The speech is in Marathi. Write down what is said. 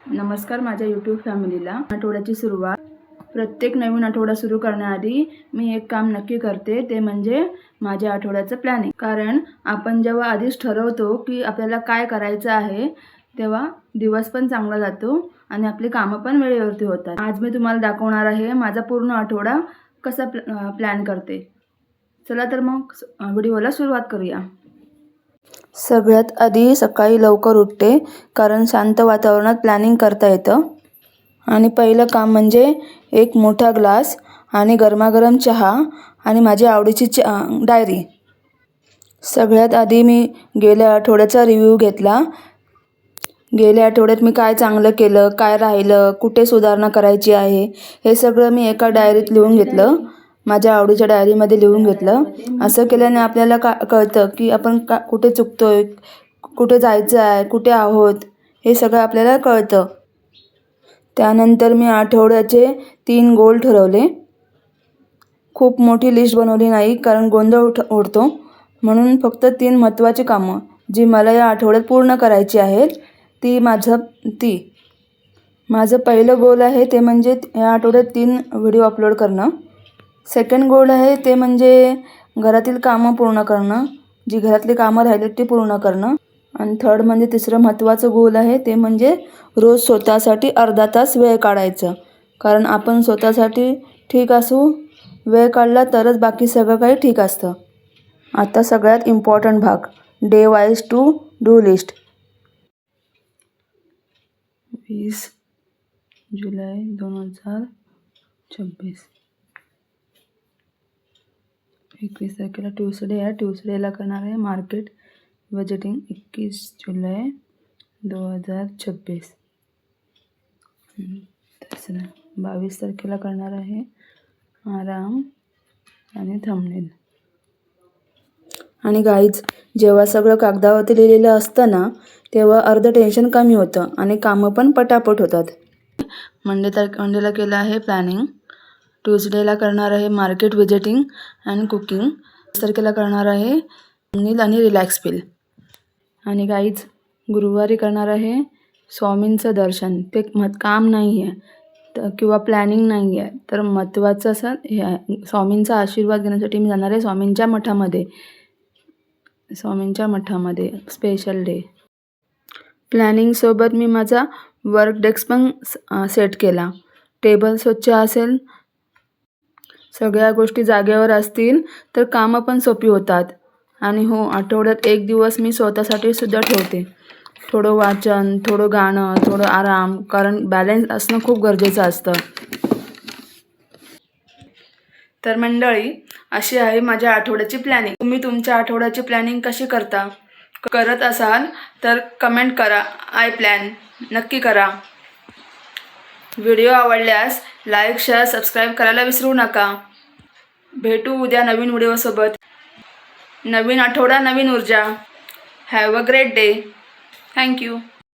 नमस्कार माझ्या यूट्यूब फॅमिलीला। आठवड्याची सुरुवात, प्रत्येक नवीन आठवडा सुरू करण्याआधी मी एक काम नक्की करते, ते म्हणजे माझ्या आठवड्याचं प्लॅनिंग। कारण आपण जेव्हा आधीच ठरवतो की आपल्याला काय करायचं आहे, तेव्हा दिवस पण चांगला जातो आणि आपली कामं पण वेळेवरती होतात। आज मी तुम्हाला दाखवणार आहे माझा पूर्ण आठवडा कसा प्लॅन करते। चला तर मग व्हिडिओला सुरुवात करूया। सगळ्यात आधी सकाळी लवकर उठते, कारण शांत वातावरणात प्लॅनिंग करता येतं। आणि पहिलं काम म्हणजे एक मोठा ग्लास आणि गरमागरम चहा आणि माझी आवडीची डायरी। सगळ्यात आधी मी गेल्या आठवड्याचा रिव्ह्यू घेतला। गेल्या आठवड्यात मी काय चांगलं केलं, काय राहिलं, कुठे सुधारणा करायची आहे, हे सगळं मी एका डायरीत लिहून घेतलं। माझ्या आवडीच्या डायरीमध्ये लिहून घेतलं। असं केल्याने आपल्याला कळतं की आपण कुठे चुकतोय, कुठे जायचं आहे, कुठे आहोत, हे सगळं आपल्याला कळतं। त्यानंतर मी आठवड्याचे 3 गोल ठरवले। खूप मोठी लिस्ट बनवली नाही, कारण गोंधळ उडतो, म्हणून फक्त 3 महत्त्वाची कामं जी मला या आठवड्यात पूर्ण करायची आहेत, माझं पहिलं गोल आहे ते म्हणजे या आठवड्यात 3 व्हिडिओ अपलोड करणं। सेकंड गोल आहे ते म्हणजे घरातील कामं पूर्ण करणं, जी घरातली कामं राहिली ती पूर्ण करणं। आणि थर्ड म्हणजे तिसरं महत्त्वाचं गोल आहे ते म्हणजे रोज स्वतःसाठी अर्धा तास वेळ काढायचं। कारण आपण स्वतःसाठी ठीक असू, वेळ काढला तरच बाकी सगळं काही ठीक असतं। आता सगळ्यात इम्पॉर्टंट भाग, day wise to do list. 20 जुलै 2026, 21 तारखेला ट्यूसडे आहे। ट्यूसडेला करणार आहे मार्केट बजेटिंग। 21 जुलै 2026। 22 तारखेला करणार आहे आराम आणि थंबनेल। आणि गाईज, जेव्हा सगळं कागदावरती लिहिलेलं असतं ना, तेव्हा अर्ध टेन्शन कमी होतं आणि कामं पण पटापट होतात। मंडेला केलं आहे प्लॅनिंग। ट्यूसडेला करणार आहे मार्केट विजिटिंग अँड कुकिंग। 20 तारखेला करणार आहे थंबनेल आणि रिलॅक्स फील। आणि गाईज, गुरुवारी करणार आहे स्वामींचं दर्शन। ते काम नाही आहे किंवा प्लॅनिंग नाही आहे, तर महत्त्वाचं असं हे आहे, स्वामींचा आशीर्वाद घेण्यासाठी मी जाणार आहे स्वामींच्या मठामध्ये स्पेशल डे। प्लॅनिंगसोबत मी माझा वर्क डेस्क पण सेट केला। टेबल स्वच्छ असेल, सगळ्या गोष्टी जागेवर असतील तर कामं पण सोपी होतात। आणि हो, आठवड्यात एक दिवस मी स्वतःसाठी सुद्धा ठेवते। थोडं वाचन, थोडं गाणं, थोडं आराम, कारण बॅलन्स असणं खूप गरजेचं असतं। तर मंडळी, अशी आहे माझ्या आठवड्याची प्लॅनिंग। तुम्ही तुमच्या आठवड्याची प्लॅनिंग कशी करत असाल तर कमेंट करा। आय प्लॅन नक्की करा। व्हिडिओ आवडल्यास लाईक, शेअर, सबस्क्राईब करायला विसरू नका। भेटू उद्या नवीन व्हिडिओसोबत। नवीन आठवडा, नवीन ऊर्जा। Have a great day. Thank you.